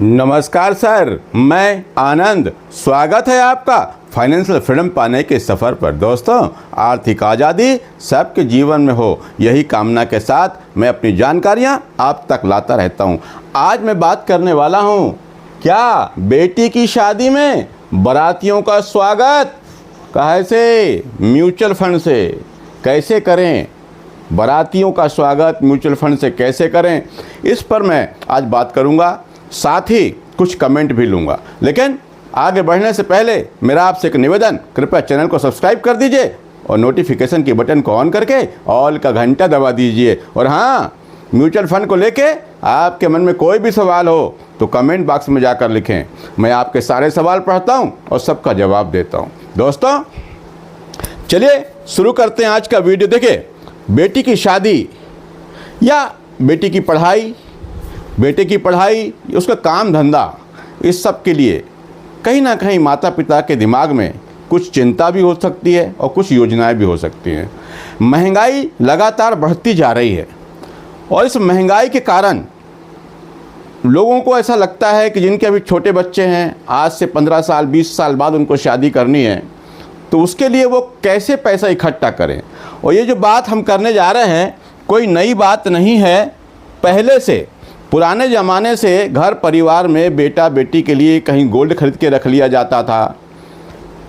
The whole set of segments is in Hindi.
नमस्कार सर, मैं आनंद। स्वागत है आपका फाइनेंशियल फ्रीडम पाने के सफ़र पर। दोस्तों, आर्थिक आज़ादी सबके जीवन में हो, यही कामना के साथ मैं अपनी जानकारियां आप तक लाता रहता हूं। आज मैं बात करने वाला हूं, क्या बेटी की शादी में बारातियों का स्वागत कैसे म्यूचुअल फंड से कैसे करें, बारातियों का स्वागत म्यूचुअल फंड से कैसे करें, इस पर मैं आज बात करूंगा। साथ ही कुछ कमेंट भी लूँगा। लेकिन आगे बढ़ने से पहले मेरा आपसे एक निवेदन, कृपया चैनल को सब्सक्राइब कर दीजिए और नोटिफिकेशन की बटन को ऑन करके ऑल का घंटा दबा दीजिए। और हाँ, म्यूचुअल फंड को लेके आपके मन में कोई भी सवाल हो तो कमेंट बॉक्स में जाकर लिखें। मैं आपके सारे सवाल पढ़ता हूँ और सबका जवाब देता हूँ। दोस्तों, चलिए शुरू करते हैं आज का वीडियो। देखिए, बेटी की शादी या बेटी की पढ़ाई, बेटे की पढ़ाई, उसका काम धंधा, इस सब के लिए कहीं ना कहीं माता पिता के दिमाग में कुछ चिंता भी हो सकती है और कुछ योजनाएं भी हो सकती हैं। महंगाई लगातार बढ़ती जा रही है और इस महंगाई के कारण लोगों को ऐसा लगता है कि जिनके अभी छोटे बच्चे हैं, आज से 15 साल 20 साल बाद उनको शादी करनी है, तो उसके लिए वो कैसे पैसा इकट्ठा करें। और ये जो बात हम करने जा रहे हैं कोई नई बात नहीं है। पहले से पुराने ज़माने से घर परिवार में बेटा बेटी के लिए कहीं गोल्ड खरीद के रख लिया जाता था,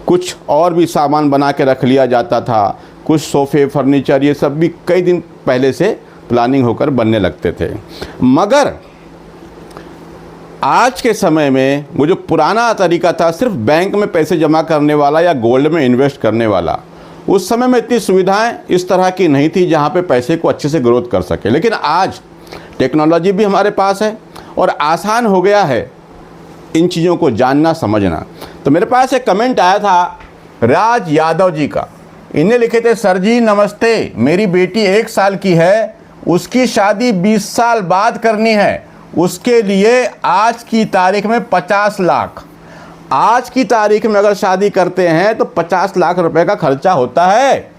कुछ और भी सामान बना के रख लिया जाता था, कुछ सोफ़े फर्नीचर, ये सब भी कई दिन पहले से प्लानिंग होकर बनने लगते थे। मगर आज के समय में वो जो पुराना तरीका था, सिर्फ बैंक में पैसे जमा करने वाला या गोल्ड में इन्वेस्ट करने वाला, उस समय में इतनी सुविधाएं इस तरह की नहीं थी जहाँ पे पैसे को अच्छे से ग्रोथ कर सके। लेकिन आज टेक्नोलॉजी भी हमारे पास है और आसान हो गया है इन चीज़ों को जानना समझना। तो मेरे पास एक कमेंट आया था राज यादव जी का। इन्हें लिखे थे, सर जी नमस्ते, मेरी बेटी 1 साल की है, उसकी शादी 20 साल बाद करनी है, उसके लिए आज की तारीख में 50 लाख, आज की तारीख में अगर शादी करते हैं तो 50 लाख रुपए का खर्चा होता है।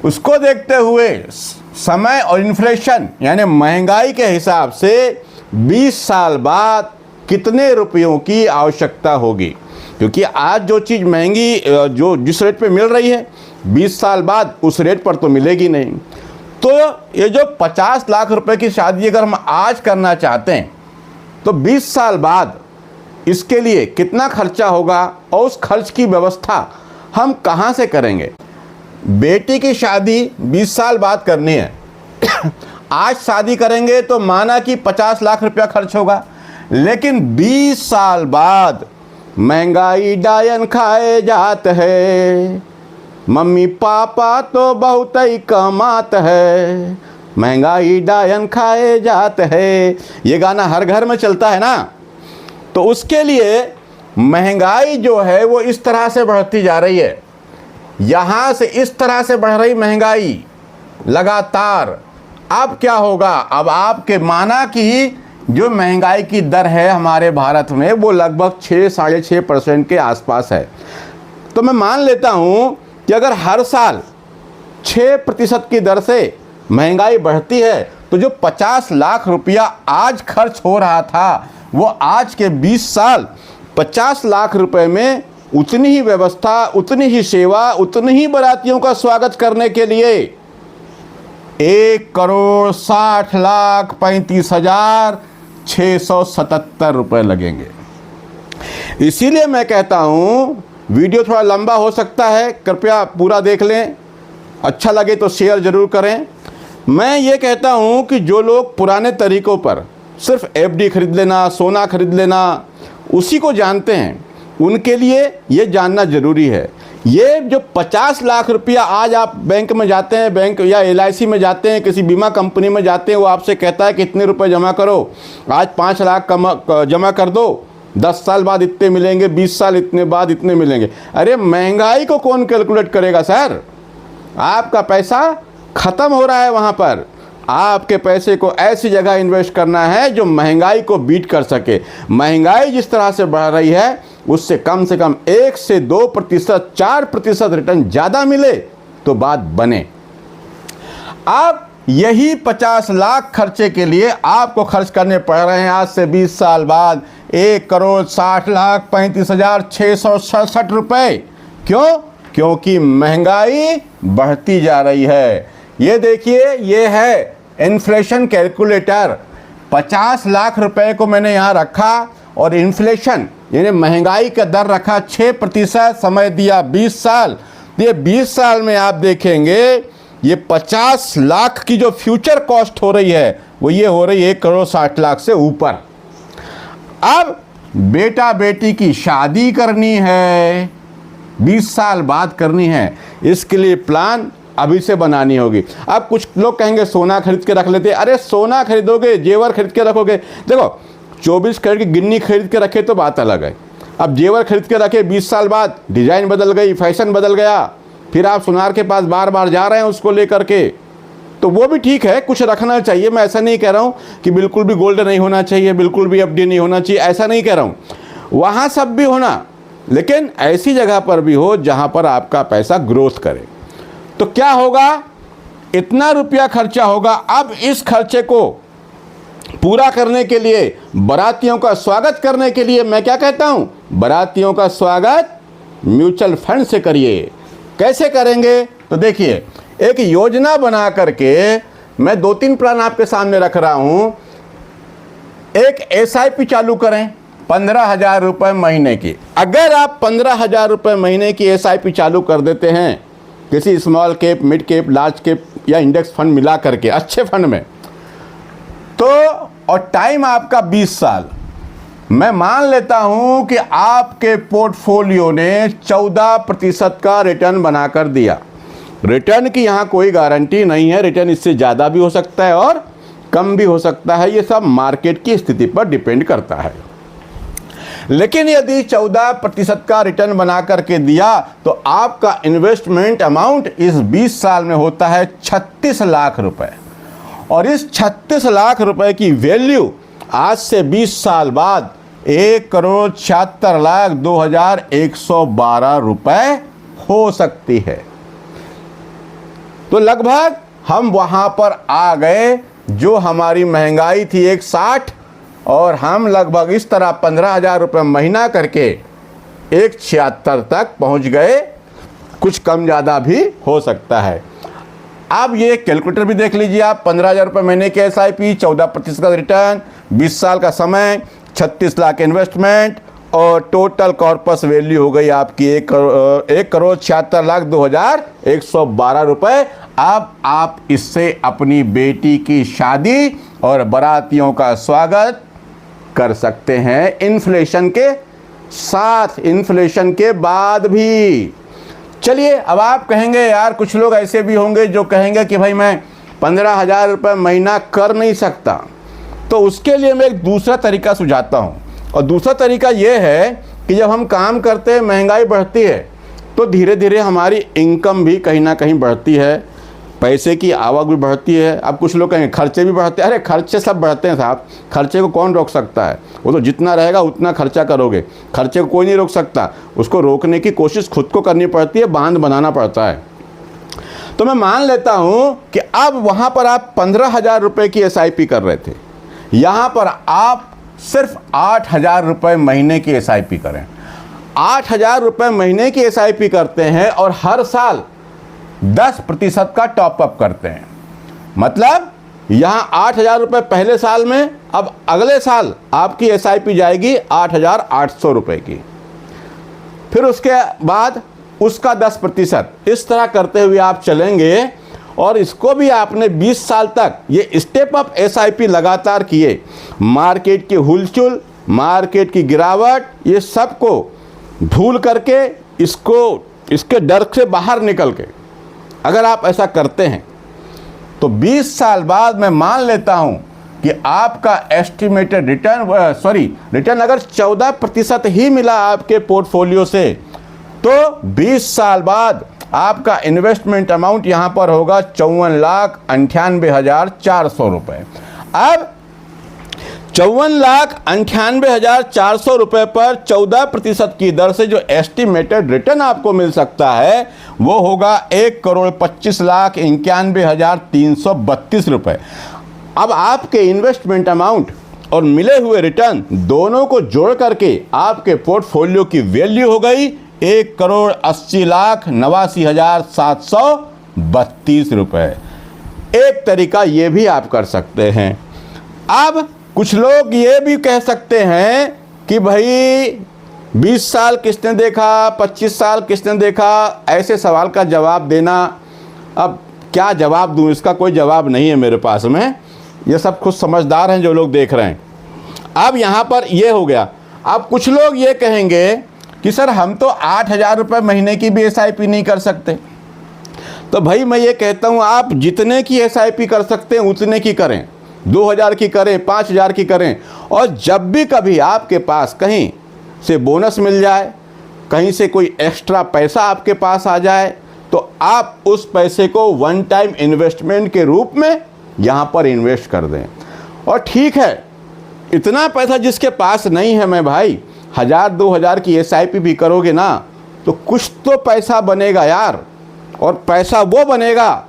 उसको देखते हुए समय और इन्फ्लेशन यानी महंगाई के हिसाब से 20 साल बाद कितने रुपयों की आवश्यकता होगी, क्योंकि आज जो चीज़ महंगी जो जिस रेट पे मिल रही है 20 साल बाद उस रेट पर तो मिलेगी नहीं। तो ये जो 50 लाख रुपए की शादी अगर हम आज करना चाहते हैं तो 20 साल बाद इसके लिए कितना खर्चा होगा और उस खर्च की व्यवस्था हम कहाँ से करेंगे। बेटी की शादी 20 साल बाद करनी है, आज शादी करेंगे तो माना कि 50 लाख रुपया खर्च होगा, लेकिन 20 साल बाद महंगाई डायन खाए जात है, मम्मी पापा तो बहुत ही कमात है, महंगाई डायन खाए जात है। ये गाना हर घर में चलता है ना। तो उसके लिए महंगाई जो है वो इस तरह से बढ़ती जा रही है, यहाँ से इस तरह से बढ़ रही महंगाई लगातार। अब क्या होगा, अब आपके माना कि जो महंगाई की दर है हमारे भारत में वो लगभग 6-6.5% के आसपास है। तो मैं मान लेता हूँ कि अगर हर साल 6% की दर से महंगाई बढ़ती है तो जो 50 लाख रुपया आज खर्च हो रहा था वो आज के 20 साल 50 लाख रुपए में उतनी ही व्यवस्था, उतनी ही सेवा, उतनी ही बारातियों का स्वागत करने के लिए 1,60,35,677 रुपये लगेंगे। इसीलिए मैं कहता हूँ वीडियो थोड़ा लंबा हो सकता है, कृपया पूरा देख लें, अच्छा लगे तो शेयर ज़रूर करें। मैं ये कहता हूँ कि जो लोग पुराने तरीक़ों पर सिर्फ एफडी खरीद लेना, सोना खरीद लेना, उसी को जानते हैं, उनके लिए ये जानना ज़रूरी है। ये जो 50 लाख रुपया आज आप बैंक में जाते हैं, बैंक या LIC में जाते हैं, किसी बीमा कंपनी में जाते हैं, वो आपसे कहता है कि इतने रुपए जमा करो, आज 5 लाख जमा कर दो, 10 साल बाद इतने मिलेंगे, 20 साल इतने बाद इतने मिलेंगे। अरे महंगाई को कौन कैलकुलेट करेगा सर? आपका पैसा ख़त्म हो रहा है वहाँ पर। आपके पैसे को ऐसी जगह इन्वेस्ट करना है जो महंगाई को बीट कर सके। महंगाई जिस तरह से बढ़ रही है उससे कम 1 से 2%, 4% रिटर्न ज़्यादा मिले तो बात बने। आप यही 50 लाख खर्चे के लिए आपको खर्च करने पड़ रहे हैं आज से 20 साल बाद 1,60,35,667 रुपए। क्यों? क्योंकि महंगाई बढ़ती जा रही है। ये देखिए, ये है इन्फ्लेशन कैलकुलेटर। 50 लाख रुपए को मैंने यहाँ रखा और इन्फ्लेशन यानी महंगाई का दर रखा 6%, समय दिया 20 साल। ये 20 साल में आप देखेंगे ये 50 लाख की जो फ्यूचर कॉस्ट हो रही है वो ये हो रही है 1,60,00,000 से ऊपर। अब बेटा बेटी की शादी करनी है, 20 साल बाद करनी है, इसके लिए प्लान अभी से बनानी होगी। अब कुछ लोग कहेंगे सोना खरीद के रख लेते। अरे सोना खरीदोगे, जेवर खरीद के रखोगे, देखो 24 कैरेट की गिन्नी खरीद के रखे तो बात अलग है। अब जेवर खरीद के रखे, 20 साल बाद डिज़ाइन बदल गई, फैशन बदल गया, फिर आप सुनार के पास बार बार जा रहे हैं उसको लेकर के, तो वो भी ठीक है, कुछ रखना चाहिए। मैं ऐसा नहीं कह रहा हूँ कि बिल्कुल भी गोल्ड नहीं होना चाहिए, बिल्कुल भी एफडी नहीं होना चाहिए, ऐसा नहीं कह रहा हूँ। वहाँ सब भी होना, लेकिन ऐसी जगह पर भी हो जहाँ पर आपका पैसा ग्रोथ करे। तो क्या होगा, इतना रुपया खर्चा होगा। अब इस खर्चे को पूरा करने के लिए, बारातियों का स्वागत करने के लिए मैं क्या कहता हूँ, बारातियों का स्वागत म्यूचुअल फंड से करिए। कैसे करेंगे? तो देखिए, एक योजना बना करके मैं 2-3 प्लान आपके सामने रख रहा हूँ। एक एसआईपी चालू करें 15,000 रुपये महीने की। अगर आप 15,000 रुपये महीने की एसआईपी चालू कर देते हैं किसी small cap, mid cap, large cap या इंडेक्स फंड मिला करके, अच्छे फंड में, तो और टाइम आपका 20 साल, मैं मान लेता हूं कि आपके पोर्टफोलियो ने 14% का रिटर्न बनाकर दिया। रिटर्न की यहां कोई गारंटी नहीं है, रिटर्न इससे ज़्यादा भी हो सकता है और कम भी हो सकता है, ये सब मार्केट की स्थिति पर डिपेंड करता है। लेकिन यदि 14% का रिटर्न बना करके दिया तो आपका इन्वेस्टमेंट अमाउंट इस 20 साल में होता है 36 लाख रुपए। और इस 36 लाख रुपए की वैल्यू आज से 20 साल बाद 1,76,02,112 रुपए हो सकती है। तो लगभग हम वहां पर आ गए, जो हमारी महंगाई थी 1,60, और हम लगभग इस तरह 15,000 रुपये महीना करके 1,76 तक पहुंच गए। कुछ कम ज़्यादा भी हो सकता है। अब ये कैलकुलेटर भी देख लीजिए आप, 15,000 रुपये महीने के एसआईपी, 14% का रिटर्न, 20 साल का समय, 36 लाख इन्वेस्टमेंट, और टोटल कॉर्पस वैल्यू हो गई आपकी 1,76,02,112 रुपये। अब आप इससे अपनी बेटी की शादी और बारातियों का स्वागत कर सकते हैं, इन्फ्लेशन के साथ, इन्फ्लेशन के बाद भी। चलिए, अब आप कहेंगे यार, कुछ लोग ऐसे भी होंगे जो कहेंगे कि भाई मैं 15,000 रुपये महीना कर नहीं सकता। तो उसके लिए मैं एक दूसरा तरीका सुझाता हूँ, और दूसरा तरीका ये है कि जब हम काम करते हैं, महंगाई बढ़ती है, तो धीरे धीरे हमारी इनकम भी कहीं ना कहीं बढ़ती है, पैसे की आवक भी बढ़ती है। अब कुछ लोग कहेंगे खर्चे भी बढ़ते हैं। अरे खर्चे सब बढ़ते हैं साहब, खर्चे को कौन रोक सकता है? वो तो जितना रहेगा उतना खर्चा करोगे, खर्चे को कोई नहीं रोक सकता। उसको रोकने की कोशिश खुद को करनी पड़ती है, बांध बनाना पड़ता है। तो मैं मान लेता हूँ कि अब वहाँ पर आप 15,000 रुपये की एसआईपी कर रहे थे, यहाँ पर आप सिर्फ 8,000 रुपये महीने की एसआईपी करें। 8,000 रुपये महीने की एसआईपी करते हैं और हर साल 10% का टॉपअप करते हैं। मतलब यहाँ 8,000 रुपये पहले साल में, अब अगले साल आपकी एसआईपी जाएगी 8,800 रुपये की, फिर उसके बाद उसका 10%, इस तरह करते हुए आप चलेंगे। और इसको भी आपने 20 साल तक ये स्टेप अप एसआईपी लगातार किए। मार्केट की हुलचुल, मार्केट की गिरावट, ये सब को भूल करके, इसके डर से बाहर निकल के अगर आप ऐसा करते हैं तो 20 साल बाद मैं मान लेता हूं कि आपका एस्टिमेटेड रिटर्न अगर 14% ही मिला आपके पोर्टफोलियो से, तो 20 साल बाद आपका इन्वेस्टमेंट अमाउंट यहां पर होगा 54,98,400 रुपये। अब 54,98,400 रुपये पर 14% की दर से जो एस्टिमेटेड रिटर्न आपको मिल सकता है वो होगा 1,25,91,332 रुपये। अब आपके इन्वेस्टमेंट अमाउंट और मिले हुए रिटर्न दोनों को जोड़ करके आपके पोर्टफोलियो की वैल्यू हो गई 1,80,89,732 रुपये। एक तरीका ये भी आप कर सकते हैं। अब कुछ लोग ये भी कह सकते हैं कि भाई 20 साल किसने देखा, 25 साल किसने देखा, ऐसे सवाल का जवाब देना, अब क्या जवाब दूं, इसका कोई जवाब नहीं है मेरे पास में। ये सब खुद समझदार हैं जो लोग देख रहे हैं। अब यहाँ पर ये हो गया। अब कुछ लोग ये कहेंगे कि सर हम तो 8,000 रुपये महीने की भी SIP नहीं कर सकते। तो भाई मैं ये कहता हूँ आप जितने की SIP कर सकते हैं उतने की करें, 2,000 की करें, 5,000 की करें। और जब भी कभी आपके पास कहीं से बोनस मिल जाए, कहीं से कोई एक्स्ट्रा पैसा आपके पास आ जाए, तो आप उस पैसे को वन टाइम इन्वेस्टमेंट के रूप में यहाँ पर इन्वेस्ट कर दें। और ठीक है, इतना पैसा जिसके पास नहीं है, मैं भाई 1,000-2,000 की SIP भी करोगे ना तो कुछ तो पैसा बनेगा यार। और पैसा वो बनेगा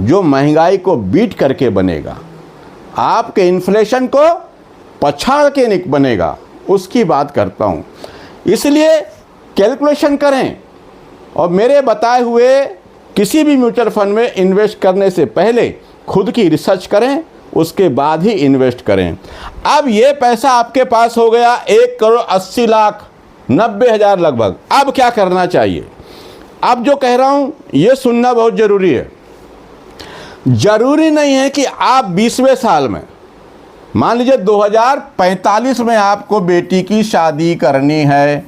जो महंगाई को बीट करके बनेगा, आपके इन्फ्लेशन को पछाड़ के बनेगा, उसकी बात करता हूँ। इसलिए कैलकुलेशन करें और मेरे बताए हुए किसी भी म्यूचुअल फंड में इन्वेस्ट करने से पहले खुद की रिसर्च करें, उसके बाद ही इन्वेस्ट करें। अब ये पैसा आपके पास हो गया 1,80,90,000 लगभग। अब क्या करना चाहिए? अब जो कह रहा हूँ ये सुनना बहुत ज़रूरी है। ज़रूरी नहीं है कि आप 20वें साल में, मान लीजिए 2045 में आपको बेटी की शादी करनी है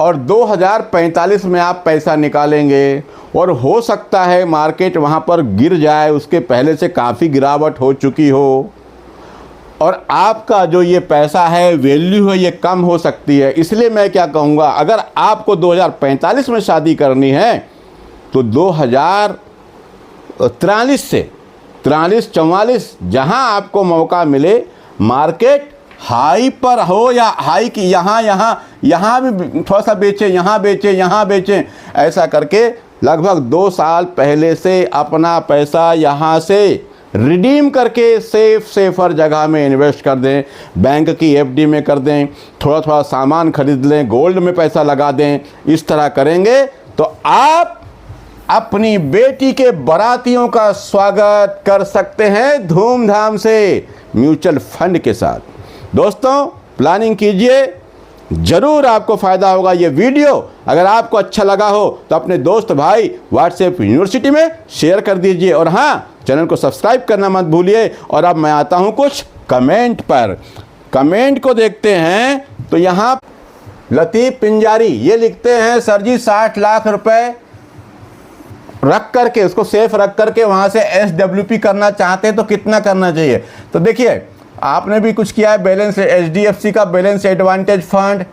और 2045 में आप पैसा निकालेंगे और हो सकता है मार्केट वहाँ पर गिर जाए, उसके पहले से काफ़ी गिरावट हो चुकी हो और आपका जो ये पैसा है, वैल्यू है, ये कम हो सकती है। इसलिए मैं क्या कहूँगा, अगर आपको 2045 में शादी करनी है तो 2043 से 43-44 जहाँ आपको मौका मिले, मार्केट हाई पर हो या हाई की यहाँ भी थोड़ा सा बेचें, यहाँ बेचें, ऐसा करके लगभग 2 साल पहले से अपना पैसा यहाँ से रिडीम करके सेफर जगह में इन्वेस्ट कर दें, बैंक की FD में कर दें, थोड़ा थोड़ा सामान खरीद लें, गोल्ड में पैसा लगा दें। इस तरह करेंगे तो आप अपनी बेटी के बारातियों का स्वागत कर सकते हैं धूमधाम से म्यूचुअल फंड के साथ। दोस्तों प्लानिंग कीजिए, ज़रूर आपको फ़ायदा होगा। ये वीडियो अगर आपको अच्छा लगा हो तो अपने दोस्त भाई व्हाट्सएप यूनिवर्सिटी में शेयर कर दीजिए और हाँ, चैनल को सब्सक्राइब करना मत भूलिए। और अब मैं आता हूँ कुछ कमेंट पर। कमेंट को देखते हैं तो यहाँ लतीफ़ पिंजारी ये लिखते हैं, सर जी 60 लाख रुपए रख करके, उसको सेफ रख करके वहाँ से SWP करना चाहते हैं तो कितना करना चाहिए? तो देखिए, आपने भी कुछ किया है, बैलेंस HDFC का बैलेंस एडवांटेज फंड,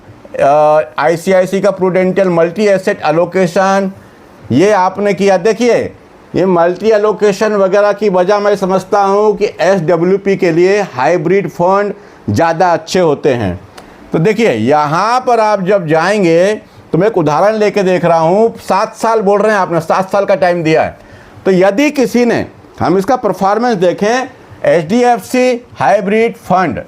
ICICI का प्रूडेंशियल मल्टी एसेट एलोकेशन, ये आपने किया। देखिए, ये मल्टी एलोकेशन वगैरह की वजह मैं समझता हूँ कि SWP के लिए हाइब्रिड फंड ज़्यादा अच्छे होते हैं। तो देखिए, यहाँ पर आप जब जाएंगे तो मैं एक उदाहरण लेके देख रहा हूँ, 7 साल बोल रहे हैं आपने, 7 साल का टाइम दिया है। तो यदि किसी ने, हम इसका परफॉर्मेंस देखें, HDFC हाइब्रिड फंड,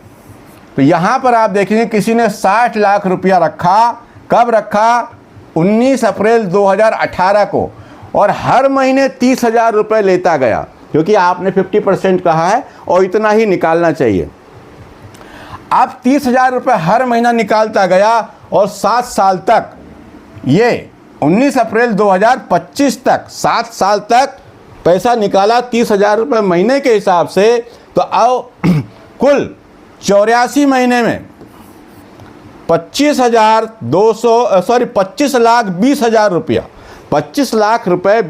तो यहाँ पर आप देखेंगे किसी ने 60 लाख रुपया रखा। कब रखा? 19 अप्रैल 2018 को, और हर महीने 30,000 रुपये लेता गया, क्योंकि आपने 50% कहा है और इतना ही निकालना चाहिए। आप 30,000 रुपये हर महीना निकालता गया और 7 साल तक, ये 19 अप्रैल 2025 तक 7 साल तक पैसा निकाला 30,000 रुपये महीने के हिसाब से। तो आओ कुल 84 महीने में 25 लाख 20,000 रुपया, 25 लाख रुपए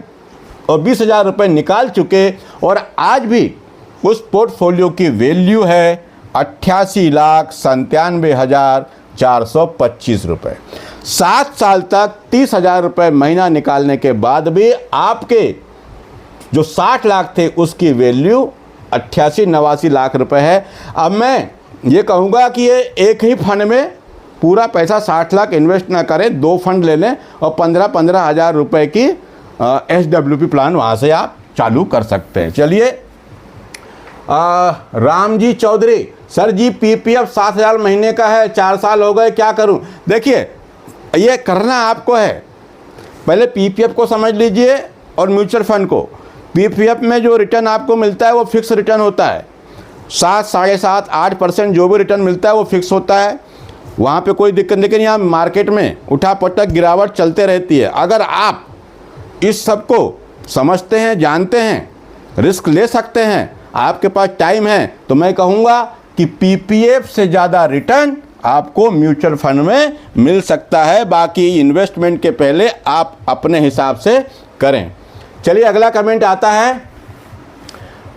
और 20,000 रुपये निकाल चुके। और आज भी उस पोर्टफोलियो की वैल्यू है 88,97,425 रुपये। 7 साल तक 30,000 रुपये महीना निकालने के बाद भी आपके जो 60 लाख थे उसकी वैल्यू 88-89 लाख रुपए है। अब मैं ये कहूँगा कि ये एक ही फंड में पूरा पैसा 60 लाख इन्वेस्ट ना करें, 2 फंड ले लें और 15-15 हज़ार रुपये की SWP प्लान वहाँ से आप चालू कर सकते हैं। चलिए राम जी चौधरी, सर जी PPF 7,000 महीने का है, 4 साल हो गए, क्या करूं? देखिए ये करना आपको है, पहले PPF को समझ लीजिए और म्यूचुअल फंड को। PPF में जो रिटर्न आपको मिलता है वो फिक्स रिटर्न होता है, 7, 7.5, 8% जो भी रिटर्न मिलता है वो फिक्स होता है, वहाँ पे कोई दिक्कत। लेकिन यहाँ मार्केट में उठापटक गिरावट चलते रहती है। अगर आप इस सब को समझते हैं, जानते हैं, रिस्क ले सकते हैं, आपके पास टाइम है, तो मैं कहूँगा कि PPF से ज़्यादा रिटर्न आपको म्यूचुअल फंड में मिल सकता है। बाकी इन्वेस्टमेंट के पहले आप अपने हिसाब से करें। चलिए अगला कमेंट आता है,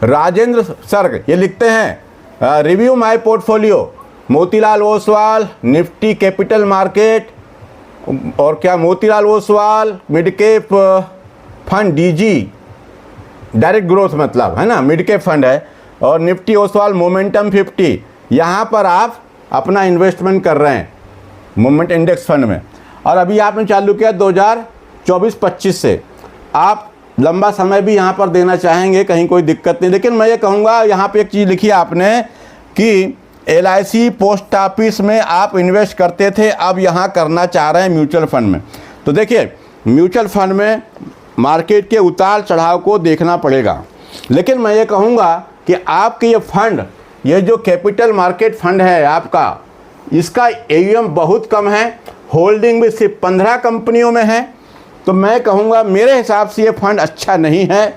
राजेंद्र सर ये लिखते हैं, review my portfolio, Motilal Oswal, Nifty capital market, और क्या Motilal Oswal mid cap fund DG direct growth मतलब है ना, मिड कैप फंड है, और निफ्टी ओसवाल मोमेंटम 50, यहाँ पर आप अपना इन्वेस्टमेंट कर रहे हैं मोमेंट इंडेक्स फंड में। और अभी आपने चालू किया 2024-25 से, आप लंबा समय भी यहाँ पर देना चाहेंगे, कहीं कोई दिक्कत नहीं। लेकिन मैं ये कहूँगा, यहाँ पे एक चीज़ लिखी है आपने कि LIC पोस्ट ऑफिस में आप इन्वेस्ट करते थे, अब यहाँ करना चाह रहे हैं म्यूचुअल फंड में। तो देखिए म्यूचुअल फंड में मार्केट के उतार चढ़ाव को देखना पड़ेगा, लेकिन मैं ये कहूँगा कि आपके ये फंड, ये जो कैपिटल मार्केट फंड है आपका, इसका AUM बहुत कम है, होल्डिंग भी सिर्फ 15 कंपनियों में है। तो मैं कहूँगा मेरे हिसाब से ये फंड अच्छा नहीं है,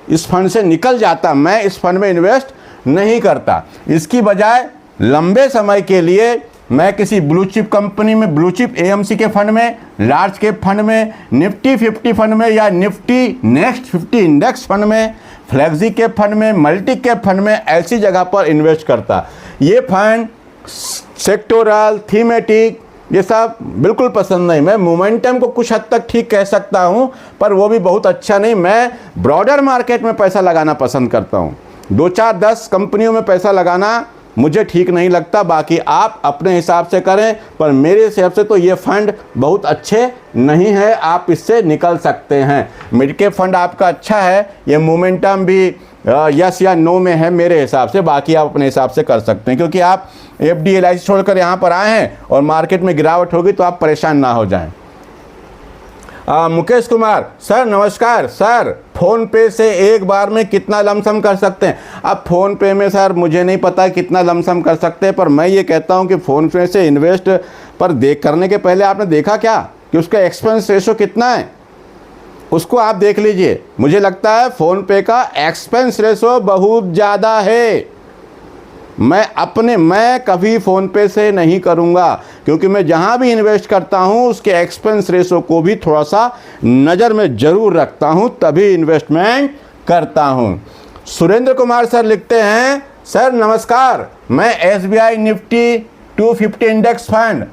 इस फंड से निकल जाता, मैं इस फंड में इन्वेस्ट नहीं करता। इसकी बजाय लंबे समय के लिए मैं किसी ब्लू चिप कंपनी में, ब्लू चिप AMC के फंड में, लार्ज कैप फंड में, निफ्टी 50 फंड में, या निफ्टी नेक्स्ट 50 इंडेक्स फंड में, फ्लेक्सी कैप फंड में, मल्टी कैप फंड में, ऐसी जगह पर इन्वेस्ट करता। ये फंड सेक्टोरल, थीमेटिक, ये सब बिल्कुल पसंद नहीं। मैं मोमेंटम को कुछ हद तक ठीक कह सकता हूँ, पर वो भी बहुत अच्छा नहीं। मैं ब्रॉडर मार्केट में पैसा लगाना पसंद करता हूँ, 2, 4, 10 कंपनियों में पैसा लगाना मुझे ठीक नहीं लगता। बाकी आप अपने हिसाब से करें, पर मेरे हिसाब से तो ये फंड बहुत अच्छे नहीं है, आप इससे निकल सकते हैं। मिड कैप फंड आपका अच्छा है, ये मोमेंटम भी यस या नो में है मेरे हिसाब से। बाकी आप अपने हिसाब से कर सकते हैं, क्योंकि आप FD LIC छोड़कर यहाँ पर आए हैं और मार्केट में गिरावट होगी तो आप परेशान ना हो जाएं। मुकेश कुमार, सर नमस्कार, सर फ़ोन पे से एक बार में कितना लमसम कर सकते हैं? अब फ़ोन पे में सर मुझे नहीं पता कितना लमसम कर सकते हैं, पर मैं ये कहता हूँ कि फ़ोन पे से इन्वेस्ट पर करने के पहले आपने देखा क्या कि उसका एक्सपेंस रेशो कितना है, उसको आप देख लीजिए। मुझे लगता है फ़ोन पे का एक्सपेंस रेशो बहुत ज़्यादा है। मैं कभी फ़ोन पे से नहीं करूँगा, क्योंकि मैं जहाँ भी इन्वेस्ट करता हूँ उसके एक्सपेंस रेशो को भी थोड़ा सा नज़र में ज़रूर रखता हूँ, तभी इन्वेस्टमेंट करता हूँ। सुरेंद्र कुमार सर लिखते हैं, सर नमस्कार, मैं SBI निफ्टी 250 इंडेक्स फंड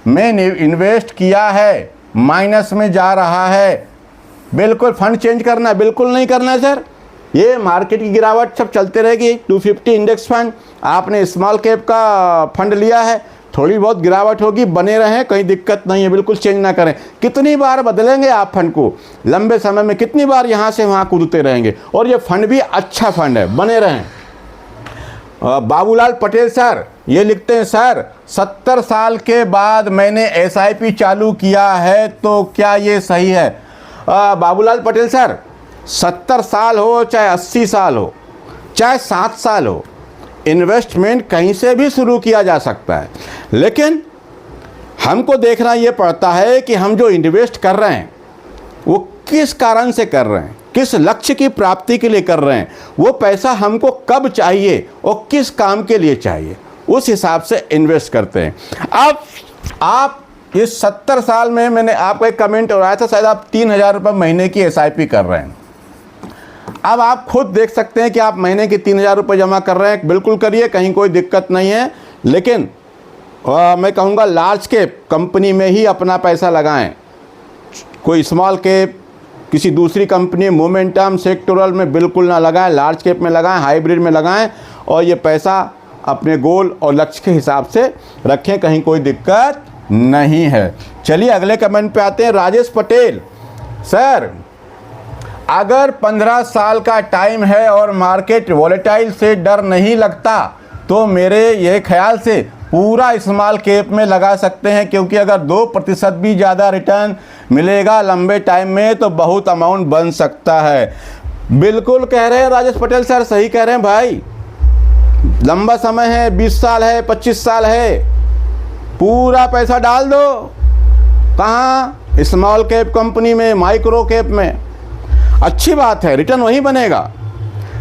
में इन्वेस्ट किया है, माइनस में जा रहा है, बिल्कुल फंड चेंज करना बिल्कुल नहीं करना है सर। ये मार्केट की गिरावट सब चलते रहेगी। 250 इंडेक्स फंड, आपने स्मॉल कैप का फंड लिया है, थोड़ी बहुत गिरावट होगी, बने रहें, कोई दिक्कत नहीं है, बिल्कुल चेंज ना करें। कितनी बार बदलेंगे आप फंड को लंबे समय में, कितनी बार यहाँ से वहाँ कूदते रहेंगे, और ये फंड भी अच्छा फंड है, बने रहें। बाबूलाल पटेल सर ये लिखते हैं, सर 70 साल के बाद मैंने SIP चालू किया है, तो क्या ये सही है? बाबूलाल पटेल सर, 70 साल हो चाहे 80 साल हो चाहे 7 साल हो, इन्वेस्टमेंट कहीं से भी शुरू किया जा सकता है, लेकिन हमको देखना ये पड़ता है कि हम जो इन्वेस्ट कर रहे हैं वो किस कारण से कर रहे हैं, किस लक्ष्य की प्राप्ति के लिए कर रहे हैं, वो पैसा हमको कब चाहिए और किस काम के लिए चाहिए, उस हिसाब से इन्वेस्ट करते हैं। अब आप इस 70 साल में, मैंने आपको एक कमेंट और आया था, शायद आप 3,000 रुपये महीने की SIP कर रहे हैं। अब आप खुद देख सकते हैं कि आप महीने के 3,000 रुपये जमा कर रहे हैं, बिल्कुल करिए, कहीं कोई दिक्कत नहीं है। लेकिन मैं कहूँगा लार्ज कैप कंपनी में ही अपना पैसा लगाएं, कोई स्मॉल कैप किसी दूसरी कंपनी मोमेंटम सेक्टोरल में बिल्कुल ना लगाएं, लार्ज कैप में लगाएं, हाइब्रिड में लगाएं और ये पैसा अपने गोल और लक्ष्य के हिसाब से रखें, कहीं कोई दिक्कत नहीं है। चलिए अगले कमेंट पे आते हैं। राजेश पटेल, सर अगर 15 साल का टाइम है और मार्केट वॉलेटाइल से डर नहीं लगता तो मेरे ये ख्याल से पूरा स्मॉल कैप में लगा सकते हैं, क्योंकि अगर 2% भी ज़्यादा रिटर्न मिलेगा लंबे टाइम में तो बहुत अमाउंट बन सकता है। बिल्कुल कह रहे हैं राजेश पटेल सर, सही कह रहे हैं भाई। लंबा समय है, 20 साल है, 25 साल है, पूरा पैसा डाल दो। कहाँ? स्मॉल कैप कंपनी में, माइक्रो कैप में। अच्छी बात है, रिटर्न वहीं बनेगा।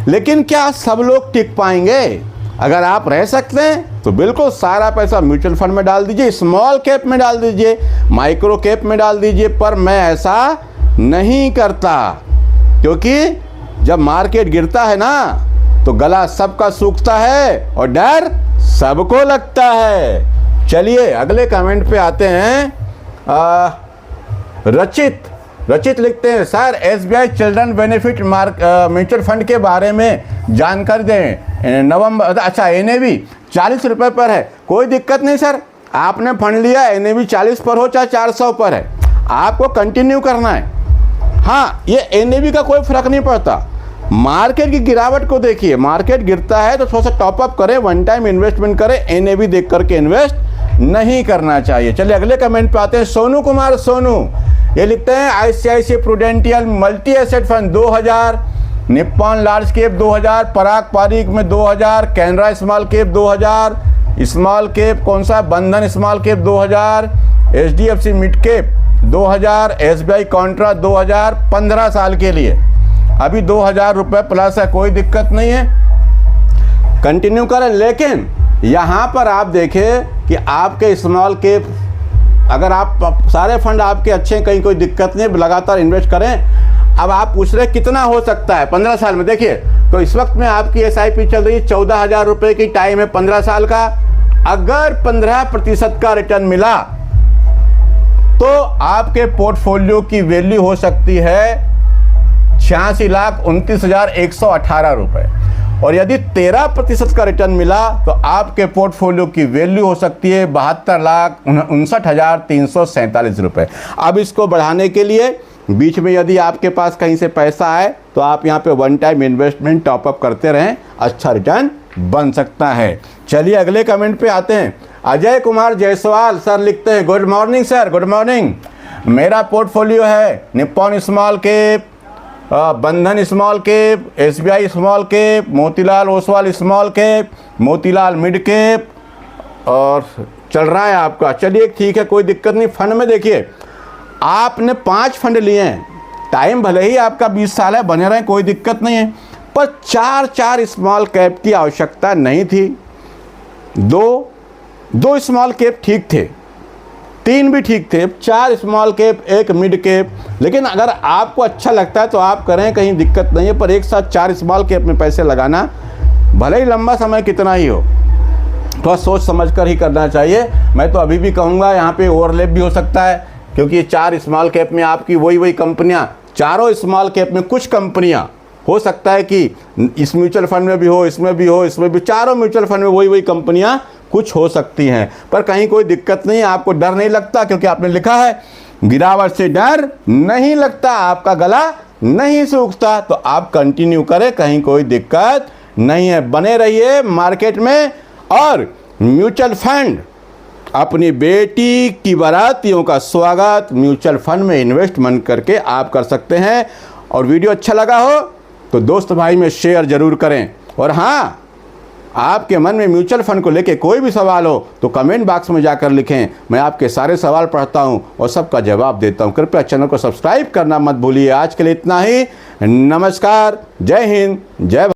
लेकिन क्या सब लोग टिक पाएंगे? अगर आप रह सकते हैं तो बिल्कुल सारा पैसा म्यूचुअल फंड में डाल दीजिए, स्मॉल कैप में डाल दीजिए, माइक्रो कैप में डाल दीजिए। पर मैं ऐसा नहीं करता, क्योंकि जब मार्केट गिरता है ना तो गला सबका सूखता है और डर सबको लगता है। चलिए अगले कमेंट पे आते हैं। रचित लिखते हैं, sir SBI children benefit mutual fund के बारे में जानकारी दें। नवंबर, अच्छा NAV 40 रुपये पर है, कोई दिक्कत नहीं सर। आपने फंड लिया, NAV 40 पर हो चाहे 400 पर है, आपको कंटिन्यू करना है। हाँ, ये NAV का कोई फर्क नहीं पड़ता। मार्केट की गिरावट को देखिए, मार्केट गिरता है तो थोड़ा सा टॉपअप करें, वन टाइम इन्वेस्टमेंट करें, NAV देख करके इन्वेस्ट नहीं करना चाहिए। चलिए अगले कमेंट पे आते हैं। सोनू कुमार सोनू ये लिखते हैं, ICICI Prudential multi asset fund 2000, Nippon large cap 2000, Parag Parikh में 2000, Canara small cap 2000, small cap कौन सा, Bandhan small cap 2000, HDFC mid cap 2000, SBI contra 2000, 15 साल के लिए अभी 2000 रुपये प्लस है, कोई दिक्कत नहीं है, कंटिन्यू करें। लेकिन यहाँ पर आप देखें कि आपके स्मॉल कैप, अगर आप सारे फंड आपके अच्छे हैं, कहीं कोई दिक्कत नहीं, लगातार इन्वेस्ट करें। अब आप पूछ रहे कितना हो सकता है 15 साल में, देखिए तो इस वक्त में आपकी SIP चल रही है 14,000 रुपये की, टाइम है 15 साल का। अगर 15% का रिटर्न मिला तो आपके पोर्टफोलियो की वैल्यू हो सकती है 86,29,118 रुपये, और यदि 13% का रिटर्न मिला तो आपके पोर्टफोलियो की वैल्यू हो सकती है 72,59,347 रुपये। अब इसको बढ़ाने के लिए बीच में यदि आपके पास कहीं से पैसा आए तो आप यहाँ पे वन टाइम इन्वेस्टमेंट टॉपअप करते रहें, अच्छा रिटर्न बन सकता है। चलिए अगले कमेंट पे आते हैं। अजय कुमार जायसवाल सर लिखते हैं, good morning sir, good morning. मेरा पोर्टफोलियो है निप्पॉन स्मॉल कैप, बंधन small cap, SBI small cap, Motilal Oswal small cap, Motilal mid cap, और चल रहा है आपका। चलिए ठीक है, कोई दिक्कत नहीं। फंड में देखिए आपने 5 फंड लिए हैं, टाइम भले ही आपका 20 साल है, बने रहें, कोई दिक्कत नहीं है, पर 4 स्मॉल कैप की आवश्यकता नहीं थी। 2 स्मॉल कैप ठीक थे, 3 भी ठीक थे, 4 स्मॉल कैप, 1 मिड कैप। लेकिन अगर आपको अच्छा लगता है तो आप करें, कहीं दिक्कत नहीं है, पर एक साथ 4 स्मॉल कैप में पैसे लगाना, भले ही लंबा समय कितना ही हो, थोड़ा सोच समझ कर ही करना चाहिए। मैं तो अभी भी कहूँगा यहाँ पे ओवरलैप भी हो सकता है, क्योंकि ये 4 स्मॉल कैप में आपकी वही कंपनियाँ, चारों स्मॉल कैप में कुछ कंपनियाँ हो सकता है कि इस म्यूचुअल फंड में भी हो, इसमें भी हो, इसमें भी, चारों म्यूचुअल फंड में वही कंपनियाँ कुछ हो सकती हैं। पर कहीं कोई दिक्कत नहीं है, आपको डर नहीं लगता, क्योंकि आपने लिखा है गिरावट से डर नहीं लगता, आपका गला नहीं सूखता, तो आप कंटिन्यू करें, कहीं कोई दिक्कत नहीं है। बने रहिए मार्केट में, और म्यूचुअल फंड, अपनी बेटी की बारातियों का स्वागत म्यूचुअल फंड में इन्वेस्टमेंट करके आप कर सकते हैं। और वीडियो अच्छा लगा हो तो दोस्त भाई में शेयर जरूर करें। और हाँ, आपके मन में म्यूचुअल फंड को लेके कोई भी सवाल हो तो कमेंट बॉक्स में जाकर लिखें, मैं आपके सारे सवाल पढ़ता हूं और सबका जवाब देता हूं। कृपया चैनल को सब्सक्राइब करना मत भूलिए। आज के लिए इतना ही, नमस्कार, जय हिंद, जय भारत।